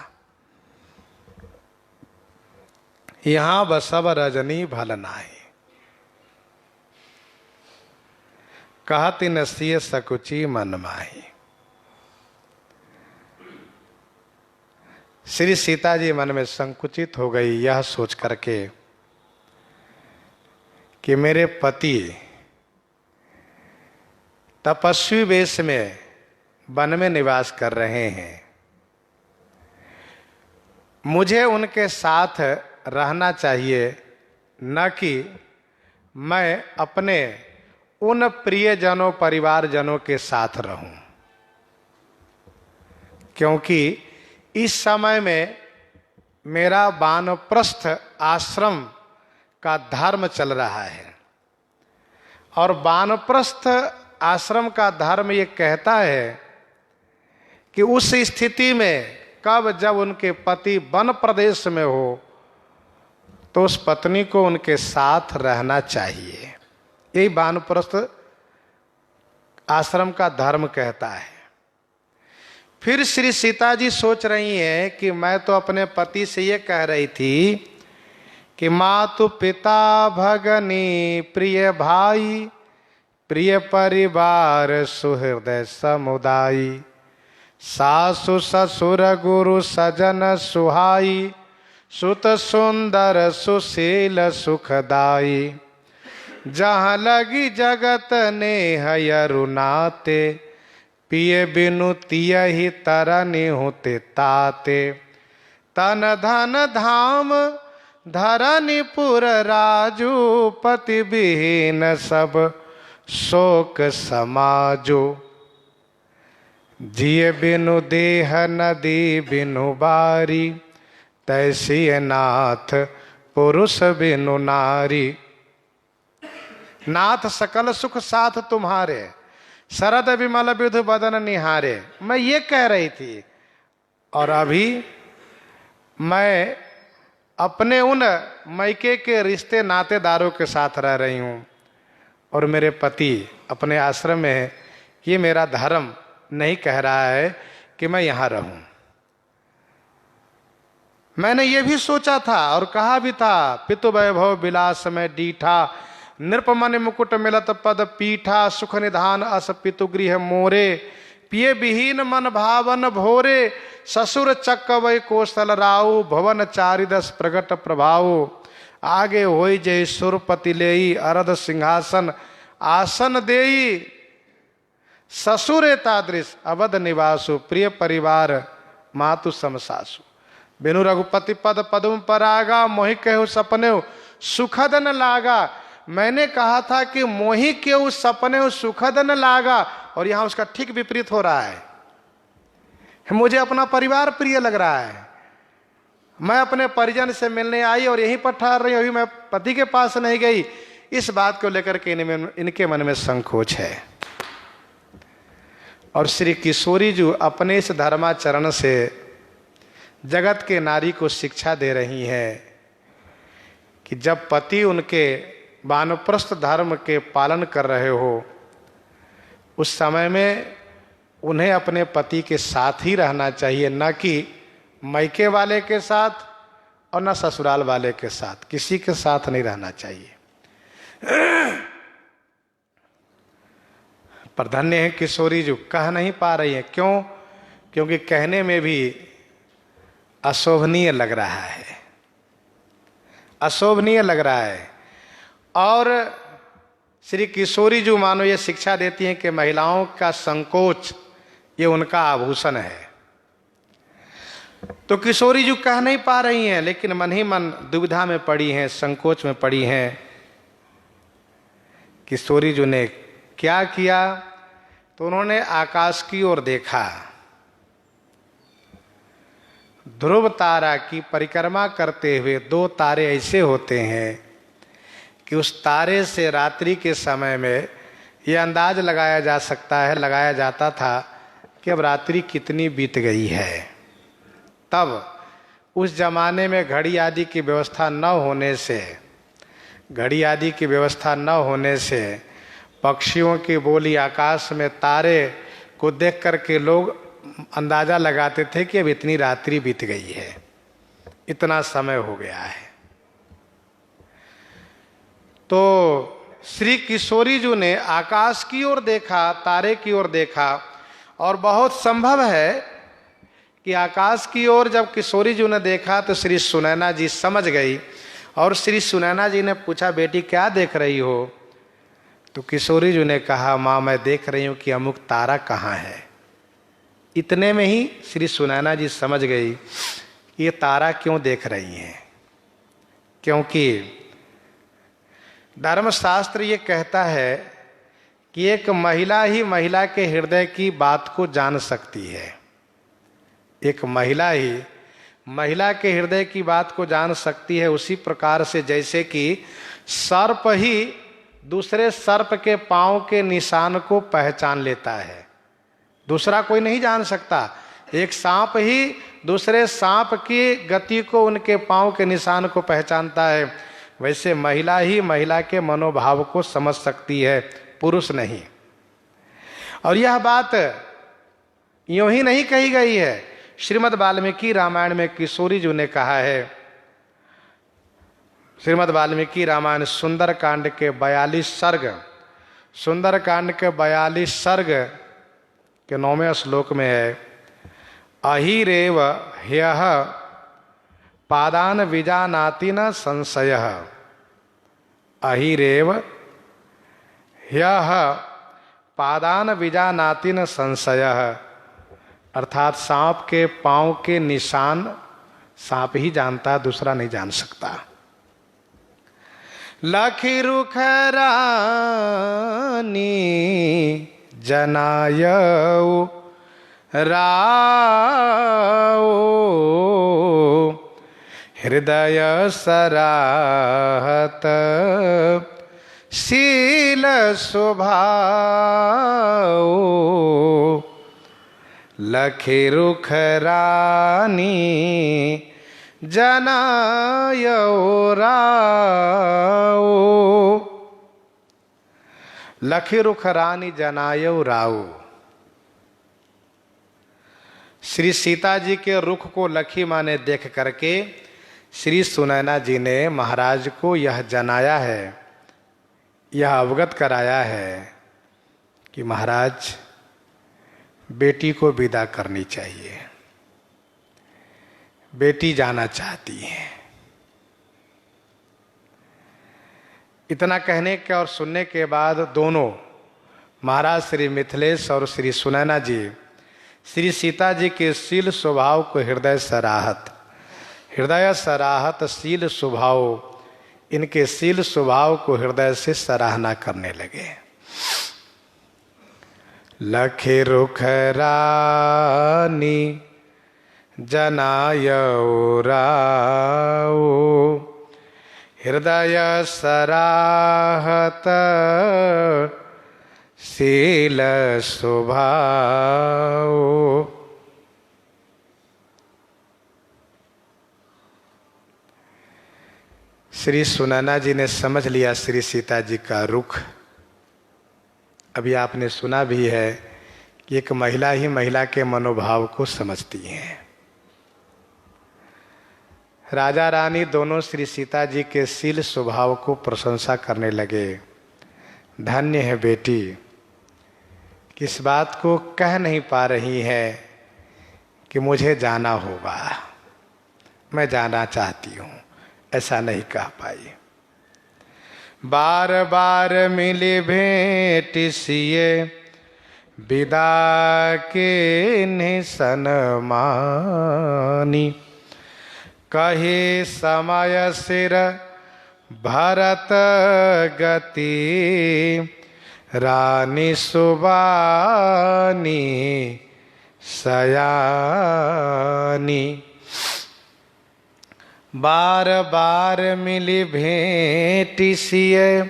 Speaker 1: यहाँ बसब रजनी भल नाही। कहती नसिय सकुची मन माही। श्री सीता जी मन में संकुचित हो गई, यह सोच करके कि मेरे पति तपस्वी वेश में वन में निवास कर रहे हैं, मुझे उनके साथ रहना चाहिए, न कि मैं अपने उन प्रियजनों परिवारजनों के साथ रहूं। क्योंकि इस समय में मेरा वानप्रस्थ आश्रम का धर्म चल रहा है और वानप्रस्थ आश्रम का धर्म ये कहता है कि उस स्थिति में कब जब उनके पति वन प्रदेश में हो तो उस पत्नी को उनके साथ रहना चाहिए। यही वानप्रस्थ आश्रम का धर्म कहता है। फिर श्री सीता जी सोच रही हैं कि मैं तो अपने पति से ये कह रही थी कि मातु पिता भगनी प्रिय भाई, प्रिय परिवार सुहृदय समुदायी, सासु ससुर गुरु सजन सुहाई, सुत सुंदर सुशील सुखदाई, जहाँ लगी जगत ने हयरु नाते, पिए बिनु तिय ही तरनि होते ताते, तन धन धाम धरनीपुर राजू, पति विहीन सब शोक समाजो। जिए बिनु देह नदी बिनु बारी, तैसी नाथ पुरुष बिनु नारी। नाथ सकल सुख साथ तुम्हारे, शरद विमल विधु बदन निहारे। मैं ये कह रही थी, और अभी मैं अपने उन मैके के रिश्ते नातेदारों के साथ रह रही हूँ, और मेरे पति अपने आश्रम में है। ये मेरा धर्म नहीं कह रहा है कि मैं यहाँ रहूं। मैंने ये भी सोचा था और कहा भी था, पितु वैभव विलास में डीठा, नृपमन मुकुट मिलत पद पीठा, सुख निधान अस पितु गृह मोरे, पिए विहीन मन भावन भोरे, ससुर चक्कवै कोशल राउ, भवन चारिदस प्रगट प्रभाव, आगे होई जय सुरपति लेई, अरद सिंहासन आसन देई, ससुर तादृश अवध निवासु, प्रिय परिवार मातु समसासु, बिनु रघुपति पद पदम परागा, मोहि कहु सपने सुखद न लागा। मैंने कहा था कि मोहि केहु सपने सुखद न लागा, और यहां उसका ठीक विपरीत हो रहा है। मुझे अपना परिवार प्रिय लग रहा है। मैं अपने परिजन से मिलने आई और यहीं पर ठहर रही हूं, अभी मैं पति के पास नहीं गई। इस बात को लेकर के इनके मन में संकोच है। और श्री किशोरी जी अपने इस धर्माचरण से जगत के नारी को शिक्षा दे रही हैं कि जब पति उनके वानप्रस्थ धर्म के पालन कर रहे हो, उस समय में उन्हें अपने पति के साथ ही रहना चाहिए, न कि मैके वाले के साथ और न ससुराल वाले के साथ, किसी के साथ नहीं रहना चाहिए। पर धन्य है किशोरी जी, कह नहीं पा रही है। क्यों? क्योंकि कहने में भी अशोभनीय लग रहा है, अशोभनीय लग रहा है। और श्री किशोरी जी मानो ये शिक्षा देती हैं कि महिलाओं का संकोच ये उनका आभूषण है। तो किशोरी जी कह नहीं पा रही हैं, लेकिन मन ही मन दुविधा में पड़ी हैं, संकोच में पड़ी हैं। किशोरी जी ने क्या किया? तो उन्होंने आकाश की ओर देखा। ध्रुव तारा की परिक्रमा करते हुए दो तारे ऐसे होते हैं कि उस तारे से रात्रि के समय में यह अंदाज लगाया जा सकता है, लगाया जाता था कि अब रात्रि कितनी बीत गई है। तब उस जमाने में घड़ी आदि की व्यवस्था न होने से, घड़ी आदि की व्यवस्था न होने से पक्षियों की बोली, आकाश में तारे को देख करके लोग अंदाजा लगाते थे कि अब इतनी रात्रि बीत गई है, इतना समय हो गया है। तो श्री किशोरी जी ने आकाश की ओर देखा, तारे की ओर देखा, और बहुत संभव है कि आकाश की ओर जब किशोरी जी ने देखा तो श्री सुनैना जी समझ गई, और श्री सुनैना जी ने पूछा, बेटी क्या देख रही हो? तो किशोरी जी ने कहा, माँ मैं देख रही हूँ कि अमुक तारा कहाँ है। इतने में ही श्री सुनैना जी समझ गई ये तारा क्यों देख रही हैं, क्योंकि धर्मशास्त्र ये कहता है कि एक महिला ही महिला के हृदय की बात को जान सकती है। एक महिला ही महिला के हृदय की बात को जान सकती है, उसी प्रकार से जैसे कि सर्प ही दूसरे सर्प के पांव के निशान को पहचान लेता है, दूसरा कोई नहीं जान सकता। एक सांप ही दूसरे सांप की गति को, उनके पांव के निशान को पहचानता है। वैसे महिला ही महिला के मनोभाव को समझ सकती है, पुरुष नहीं। और यह बात यूं ही नहीं कही गई है। श्रीमद् वाल्मीकि रामायण में किशोरी जी ने कहा है, श्रीमद् वाल्मीकि रामायण सुंदर कांड के 42 सर्ग, सुंदर कांड के 42 सर्ग के 9वें श्लोक में है, अहिरेव ह्यः पादान विजानाति न संशयः, अहिरेव ह्यः पादान विजानाति न संशयः। अर्थात सांप के पांव के निशान सांप ही जानता, दूसरा नहीं जान सकता। लखी रुख रानी जनायऊ राओ हृदय सराहत शील स्वभाव लखी रुख रानी जनायो राओ। लखी रुख रानी जनायो राओ। श्री सीता जी के रुख को लखी माँ ने देख करके श्री सुनैना जी ने महाराज को यह जनाया है, यह अवगत कराया है कि महाराज बेटी को विदा करनी चाहिए, बेटी जाना चाहती है। इतना कहने के और सुनने के बाद दोनों महाराज श्री मिथिलेश और श्री सुनैना जी श्री सीता जी के शील स्वभाव को हृदय सराहत शील स्वभाव, इनके शील स्वभाव को हृदय से सराहना करने लगे। लखी रुख रानी जनायो राओ हृदय सराहत शील स्वभाव। श्री सुनैना जी ने समझ लिया श्री सीता जी का रुख। अभी आपने सुना भी है कि एक महिला ही महिला के मनोभाव को समझती है। राजा रानी दोनों श्री सीता जी के शील स्वभाव को प्रशंसा करने लगे। धन्य है बेटी, किस बात को कह नहीं पा रही है कि मुझे जाना होगा, मैं जाना चाहती हूँ, ऐसा नहीं कह पाई। बार बार मिली भेंट सिए विदा के निसन मानी कहे समय सिर भरत गति रानी सुबानी सयानी। बार बार मिली भेंट सिए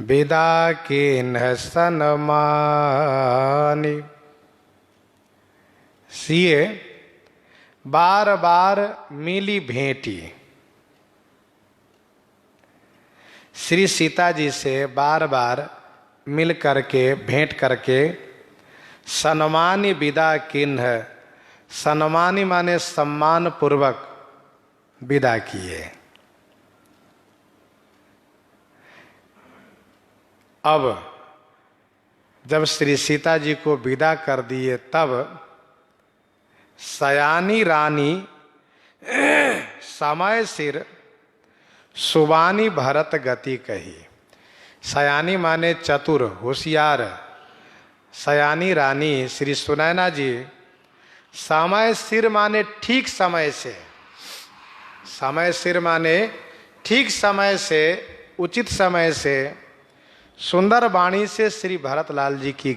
Speaker 1: विदा के न सनमानी। सिए बार बार मिली भेंटी, श्री सीता जी से बार बार मिल करके भेंट करके सन्मानी विदा किन्ह, सन्मानी माने सम्मान पूर्वक विदा किए। अब जब श्री सीता जी को विदा कर दिए तब सयानी रानी समय सिर सुबानी भरत गति कही। सयानी माने चतुर होशियार, सयानी रानी श्री सुनैना जी समय सिर माने ठीक समय से, समय सिर माने ठीक समय से, उचित समय से सुंदर वाणी से श्री भरतलाल जी की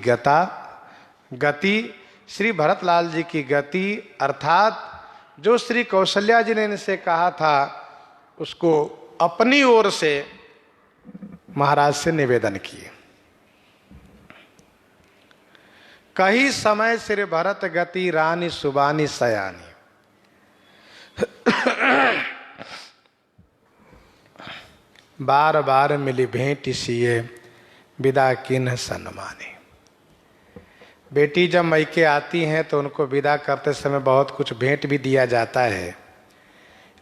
Speaker 1: गति, श्री भरतलाल जी की गति अर्थात जो श्री कौशल्या जी ने इनसे कहा था उसको अपनी ओर से महाराज से निवेदन किए। कही समय श्री भरत गति रानी सुबानी सयानी। बार बार मिली भेंट सिए विदा किन्ह सन्मानी। बेटी जब मैके आती हैं तो उनको विदा करते समय बहुत कुछ भेंट भी दिया जाता है,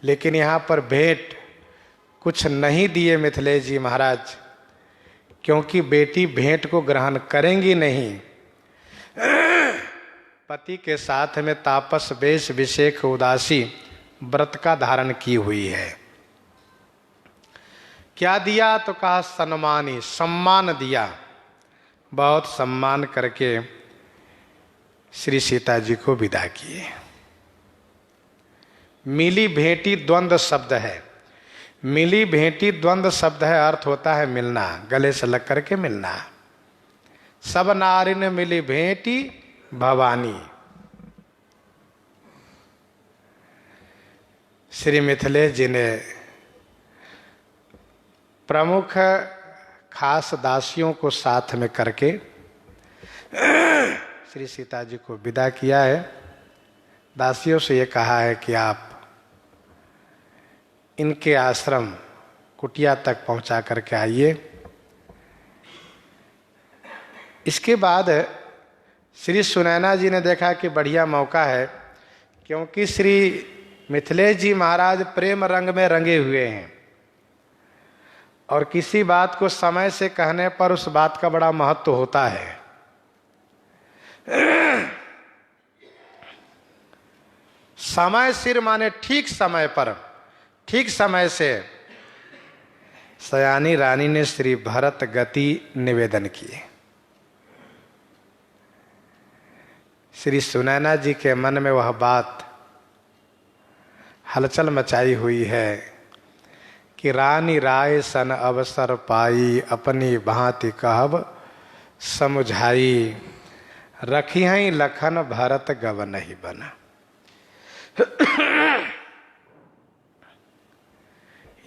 Speaker 1: लेकिन यहाँ पर भेंट कुछ नहीं दिए मिथिलेश जी महाराज, क्योंकि बेटी भेंट को ग्रहण करेंगी नहीं। पति के साथ में तापस वेश विषेक उदासी व्रत का धारण की हुई है। क्या दिया तो कहा सन्मानी, सम्मान दिया। बहुत सम्मान करके श्री सीता जी को विदा किए। मिली भेंटी द्वंद्व शब्द है। मिली भेंटी द्वंद्व शब्द है, अर्थ होता है मिलना, गले से लग करके मिलना। सब नारी ने मिली भेंटी भवानी, श्री मिथिलेश जी ने प्रमुख खास दासियों को साथ में करके श्री सीता जी को विदा किया है। दासियों से ये कहा है कि आप इनके आश्रम कुटिया तक पहुंचा करके आइए। इसके बाद श्री सुनैना जी ने देखा कि बढ़िया मौका है, क्योंकि श्री मिथिलेश जी महाराज प्रेम रंग में रंगे हुए हैं और किसी बात को समय से कहने पर उस बात का बड़ा महत्व होता है। समय सिर माने ठीक समय पर, ठीक समय से सयानी रानी ने श्री भरत गति निवेदन किए। श्री सुनैना जी के मन में वह बात हलचल मचाई हुई है कि रानी राय सन अवसर पाई, अपनी भांति कहब समुझाई, रखी हैं लखन भरत गव नहीं बना।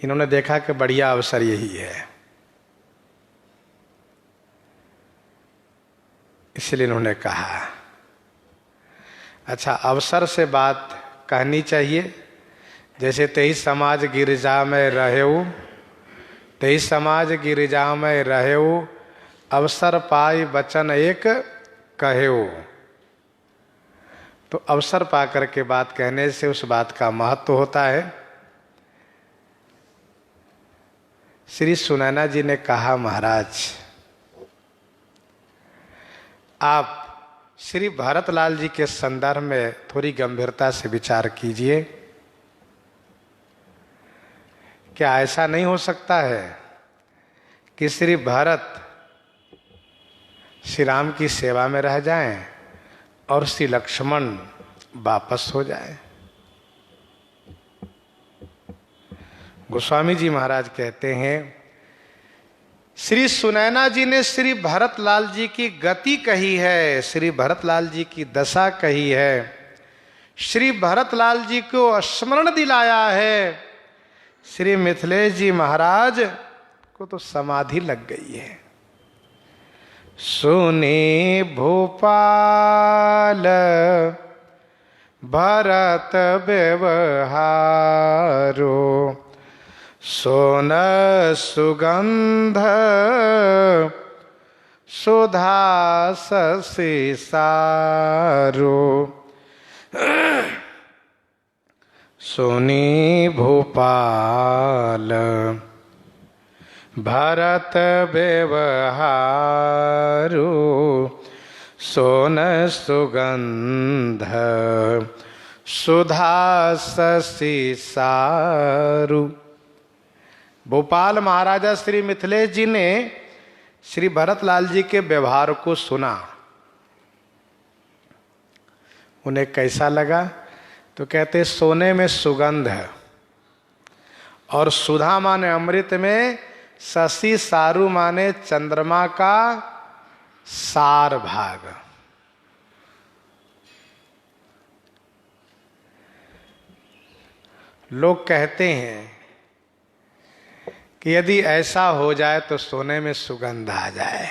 Speaker 1: इन्होंने देखा कि बढ़िया अवसर यही है, इसलिए इन्होंने कहा अच्छा अवसर से बात कहनी चाहिए। जैसे तेई समाज गिरिजा में रहेऊ, तेई समाज गिरिजा में रहेऊ, अवसर पाई वचन एक कहेऊ। तो अवसर पा करके बात कहने से उस बात का महत्व होता है। श्री सुनैना जी ने कहा महाराज आप श्री भरतलाल जी के संदर्भ में थोड़ी गंभीरता से विचार कीजिए। क्या ऐसा नहीं हो सकता है कि श्री भरत श्री राम की सेवा में रह जाएं और श्री लक्ष्मण वापस हो जाएं? गोस्वामी जी महाराज कहते हैं श्री सुनैना जी ने श्री भरतलाल जी की गति कही है, श्री भरतलाल जी की दशा कही है, श्री भरतलाल जी को स्मरण दिलाया है। श्री मिथिलेश जी महाराज को तो समाधि लग गई है। सुने भोपाल भरत व्यवहारो, सोन सुगंध सुधा ससी सारो। सोनी भोपाल भरत व्यवहारो, सोन सुगंध सुधा ससी सारू। भोपाल महाराजा श्री मिथिलेश जी ने श्री भरतलाल जी के व्यवहार को सुना। उन्हें कैसा लगा? तो कहते सोने में सुगंध है और सुधा माने अमृत में, शशि सारू माने चंद्रमा का सार भाग। लोग कहते हैं कि यदि ऐसा हो जाए तो सोने में सुगंध आ जाए।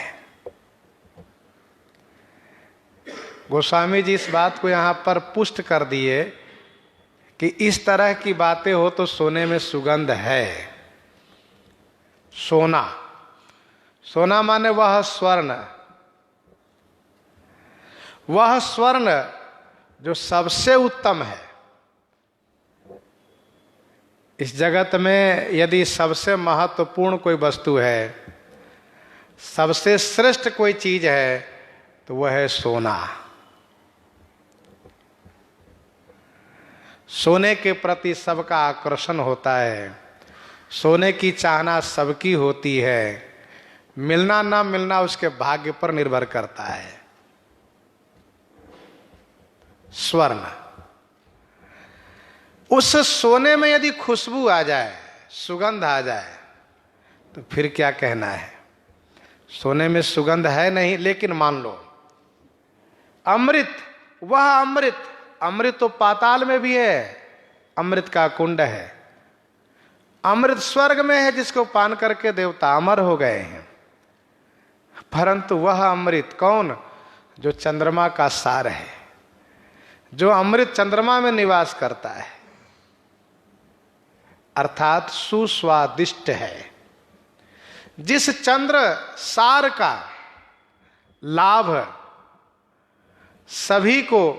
Speaker 1: गोस्वामी जी इस बात को यहां पर पुष्ट कर दिए कि इस तरह की बातें हो तो सोने में सुगंध है। सोना, सोना माने वह स्वर्ण, वह स्वर्ण जो सबसे उत्तम है। इस जगत में यदि सबसे महत्वपूर्ण कोई वस्तु है, सबसे श्रेष्ठ कोई चीज है, तो वह है सोना। सोने के प्रति सबका आकर्षण होता है, सोने की चाहना सबकी होती है, मिलना ना मिलना उसके भाग्य पर निर्भर करता है। स्वर्ण, उस सोने में यदि खुशबू आ जाए, सुगंध आ जाए, तो फिर क्या कहना है। सोने में सुगंध है नहीं, लेकिन मान लो अमृत, वह अमृत, अमृत तो पाताल में भी है, अमृत का कुंड है। अमृत स्वर्ग में है जिसको पान करके देवता अमर हो गए हैं। परंतु वह अमृत कौन? जो चंद्रमा का सार है, जो अमृत चंद्रमा में निवास करता है, अर्थात सुस्वादिष्ट है। जिस चंद्र सार का लाभ सभी को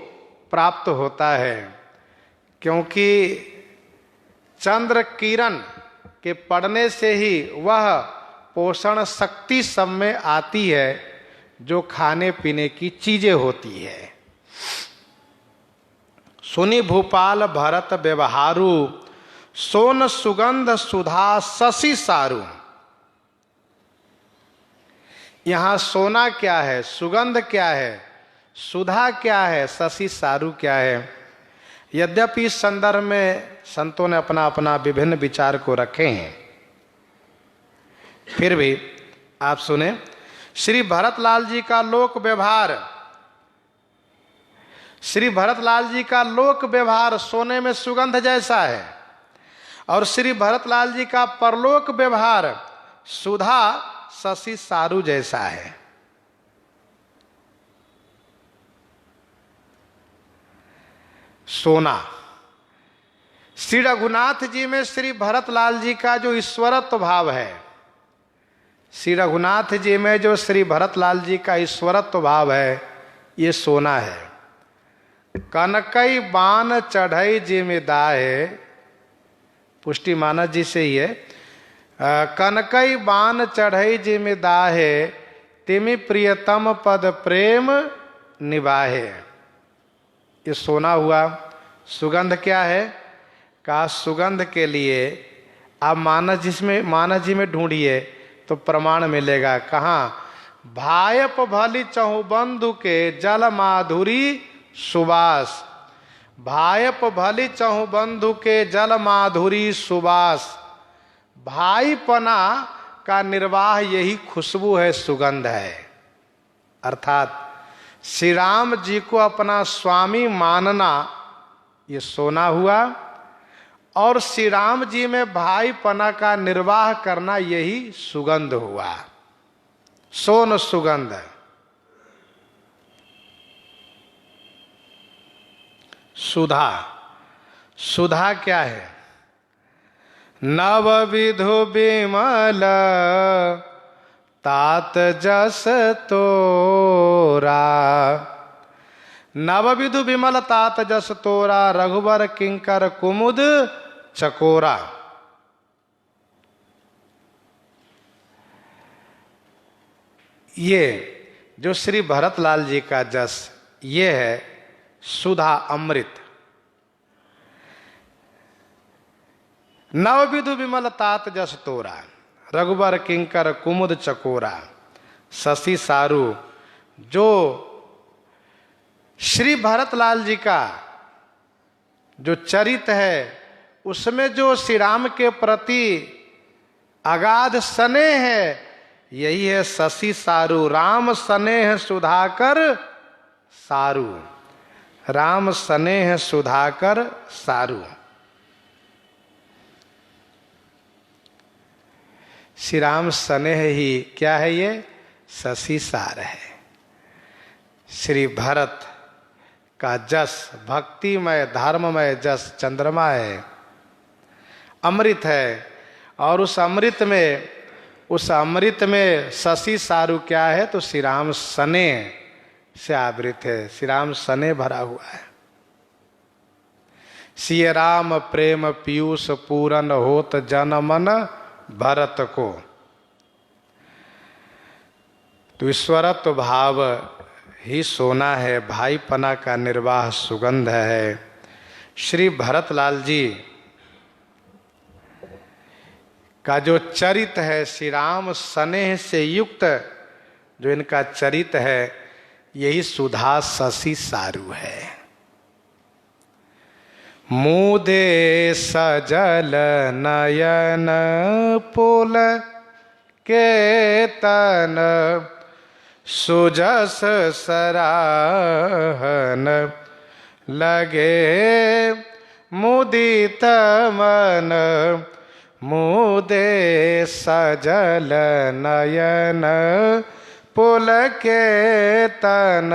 Speaker 1: प्राप्त होता है, क्योंकि चंद्र किरण के पड़ने से ही वह पोषण शक्ति सब में आती है जो खाने पीने की चीजें होती है। सुनि भूपाल भरत व्यवहारु, सोन सुगंध सुधा शशि सारु। यहां सोना क्या है, सुगंध क्या है, सुधा क्या है, शशि सारु क्या है? यद्यपि इस संदर्भ में संतों ने अपना अपना विभिन्न विचार को रखे हैं, फिर भी आप सुने। श्री भरतलाल जी का लोक व्यवहार, श्री भरतलाल जी का लोक व्यवहार सोने में सुगंध जैसा है, और श्री भरतलाल जी का परलोक व्यवहार सुधा शशि सारु जैसा है। सोना, श्री रघुनाथ जी में श्री भरतलाल जी का जो ईश्वरत्व भाव है, श्री रघुनाथ जी में जो श्री भरतलाल जी का ईश्वरत्व भाव है, ये सोना है। कनकई बान चढ़ई जिम्मेदार, पुष्टि मानस जी से ही है। कनकई बान चढ़ई जिम्मेदार, तिमि प्रियतम पद प्रेम निभाहे। ये सोना हुआ। सुगंध क्या है? का सुगंध के लिए आप मानस जी में ढूंढिए तो प्रमाण मिलेगा। कहाँ? भायप भली चहु बंधु के जल माधुरी सुबास। भायप भली चहु बंधु के जल माधुरी सुबास। भाईपना का निर्वाह यही खुशबू है, सुगंध है। अर्थात श्री राम जी को अपना स्वामी मानना ये सोना हुआ, और श्री राम जी में भाईपना का निर्वाह करना यही सुगंध हुआ, सोन सुगंध। सुधा, सुधा क्या है? नव विधु बिमल तात जस तोरा। नव विधु बिमल तात जस तोरा, रघुबर किंकर कुमुद चकोरा। ये जो श्री भरतलाल जी का जस, ये है सुधा अमृत। नव विधु विमल तात जस तोरा, रघुबर किंकर कुमुद चकोरा, शशि सारु। जो श्री भरतलाल जी का जो चरित है, उसमें जो श्री राम के प्रति अगाध स्नेह है, यही है शशि सारु। राम स्नेह सुधाकर सारु, राम स्नेह सुधाकर सारु। श्री राम स्नेह ही क्या है? ये शशि सार है। श्री भरत का जस भक्तिमय धर्ममय जस चंद्रमा है, अमृत है। और उस अमृत में शशि सारु क्या है? तो श्री राम स्नेह से आवृत है, श्री राम स्नेह भरा हुआ है। सिय राम प्रेम पीयूष पूरन होत जन मन भरत को। तो ईश्वरत्व भाव ही सोना है, भाईपना का निर्वाह सुगंध है। श्री भरतलाल जी का जो चरित है, श्री राम स्नेह से युक्त जो इनका चरित है, यही सुधा शशि सारु है। मुदे सजल नयन पुल के तन, सुजस सराहन लगे मुदित मन मुदे सजल नयन पुलके तन।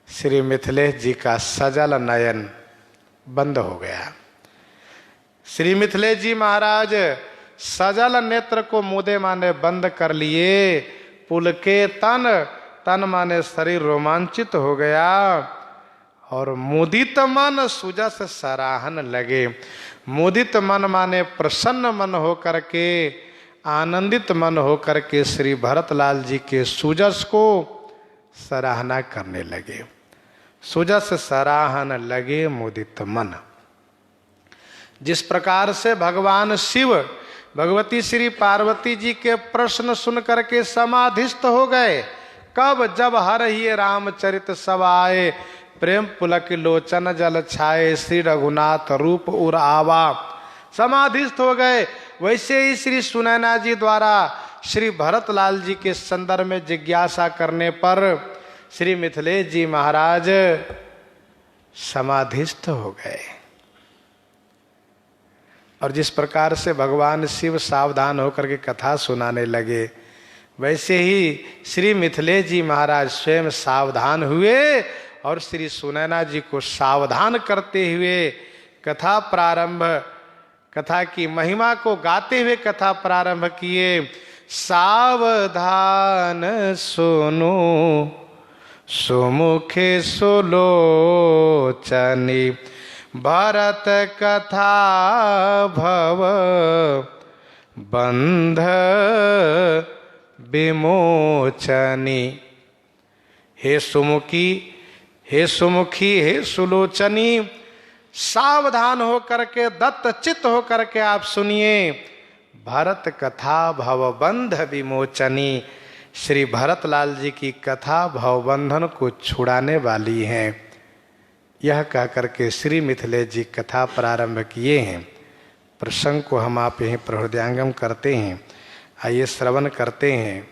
Speaker 1: श्री मिथिलेश जी का सजल नयन बंद हो गया। श्री मिथिलेश जी महाराज सजल नेत्र को मुदे माने बंद कर लिए, पुलके तन, तन माने शरीर रोमांचित हो गया, और मुदित मन सुजस सराहन लगे। मुदित मन माने प्रसन्न मन हो करके, आनंदित मन हो करके श्री भरतलाल जी के सुजस को सराहना करने लगे। सुजस सराहन लगे मुदित मन। जिस प्रकार से भगवान शिव भगवती श्री पार्वती जी के प्रश्न सुन करके समाधिस्थ हो गए। कब? जब हर ही रामचरित सब आए, प्रेम पुलक लोचन जल छाए, श्री रघुनाथ रूप उर आवा। समाधिस्थ हो गए। वैसे ही श्री सुनैना जी द्वारा श्री भरतलाल जी के संदर्भ में जिज्ञासा करने पर श्री मिथिलेश जी महाराज समाधिस्थ हो गए। और जिस प्रकार से भगवान शिव सावधान होकर के कथा सुनाने लगे, वैसे ही श्री मिथिलेश जी महाराज स्वयं सावधान हुए और श्री सुनैना जी को सावधान करते हुए कथा प्रारंभ, कथा की महिमा को गाते हुए कथा प्रारंभ किए। सावधान सुनो सुमुखे सुलोचनी, भरत कथा भव बंध विमोचनी। हे सुमुखी, हे सुमुखी, हे सुलोचनी, सावधान हो करके, दत्त चित्त हो करके आप सुनिए। भरत कथा भवबंध विमोचनी, श्री भरतलाल जी की कथा भवबंधन को छुड़ाने वाली है। यह कह करके श्री मिथिलेश जी कथा प्रारंभ किए हैं। प्रसंग को हम आप यहीं प्रहृदयांगम करते हैं। आइए श्रवण करते हैं।